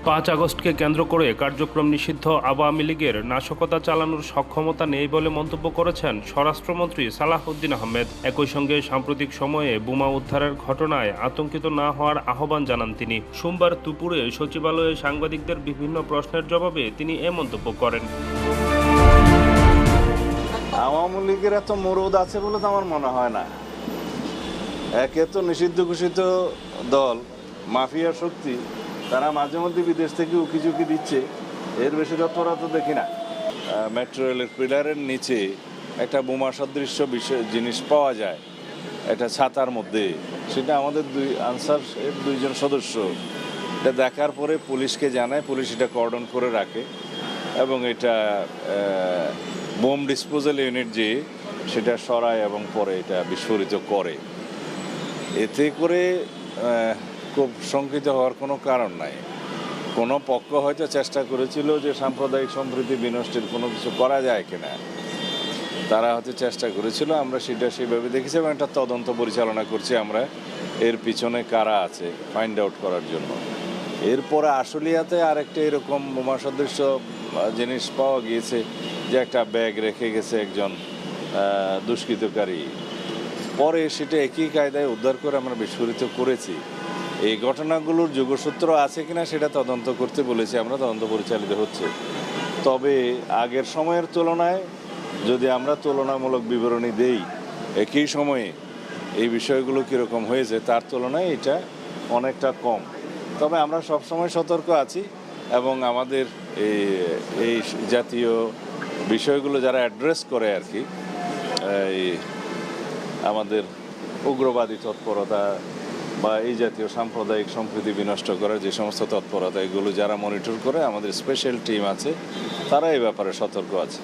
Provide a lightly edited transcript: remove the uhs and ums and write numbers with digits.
5 আগস্টকে কেন্দ্র করে কার্যক্রম নিষিদ্ধ আওয়ামী লীগের নাশকতা চালানোর সক্ষমতা নেই বলে মন্তব্য করেছেন স্বরাষ্ট্রমন্ত্রী সালাহউদ্দিন আহমেদ। একই সঙ্গে সাম্প্রতিক সময়ে বোমা উদ্ধারের ঘটনায় আতঙ্কিত না হওয়ার আহ্বান জানান তিনি। সোমবার দুপুরে সচিবালয়ে সাংবাদিকদের বিভিন্ন প্রশ্নের জবাবে তিনি এ মন্তব্য করেন। আওয়ামী লীগের এত মরদ আছে বলে তো আমার মনে হয় না। একে তো নিষিদ্ধ ঘোষিত দল, মাফিয়া শক্তি, তারা মাঝে মধ্যে বিদেশ থেকে উকিঝুঁকি দিচ্ছে, এর বেশি তৎপরতা তো দেখি না। মেট্রো রেলের পিলারের নিচে একটা বোমা সদৃশ্য জিনিস পাওয়া যায় একটা ছাতার মধ্যে, সেটা আমাদের আনসারের 2 জন সদস্য এটা দেখার পরে পুলিশকে জানায়, পুলিশ এটা কর্ডন করে রাখে এবং এটা বোম ডিসপোজাল ইউনিট যে সেটা সরায় এবং পরে এটা বিস্ফোরিত করে। এতে করে খুব শঙ্কিত হওয়ার কোনো কারণ নাই। কোনো পক্ষ হয়তো চেষ্টা করেছিল যে সাম্প্রদায়িক সম্প্রীতি বিনষ্টের কোনো কিছু করা যায় কিনা, তারা হয়তো চেষ্টা করেছিল, আমরা সেটা সেভাবে দেখেছি এবং একটা তদন্ত পরিচালনা করছি আমরা এর পিছনে কারা আছে ফাইন্ড আউট করার জন্য। এরপরে আশুলিয়াতে আরেকটা এরকম বোমা সদৃশ্য জিনিস পাওয়া গিয়েছে, যে একটা ব্যাগ রেখে গেছে একজন দুষ্কৃতকারী, পরে সেটা একই কায়দায় উদ্ধার করে আমরা বিস্ফোরিত করেছি। এই ঘটনাগুলোর যোগসূত্র আছে কিনা সেটা তদন্ত করতে বলেছি আমরা, তদন্ত পরিচালিত হচ্ছে। তবে আগের সময়ের তুলনায় যদি আমরা তুলনামূলক বিবরণী দেই একই সময়ে এই বিষয়গুলো কীরকম হয়েছে তার তুলনায় এটা অনেকটা কম। তবে আমরা সবসময় সতর্ক আছি এবং আমাদের এই জাতীয় বিষয়গুলো যারা অ্যাড্রেস করে আর কি, আমাদের উগ্রবাদী তৎপরতা বা এই জাতীয় সাম্প্রদায়িক সম্প্রীতি বিনষ্ট করার যে সমস্ত তৎপরতা, এগুলো যারা মনিটর করে আমাদের স্পেশাল টিম আছে, তারা এই ব্যাপারে সতর্ক আছে।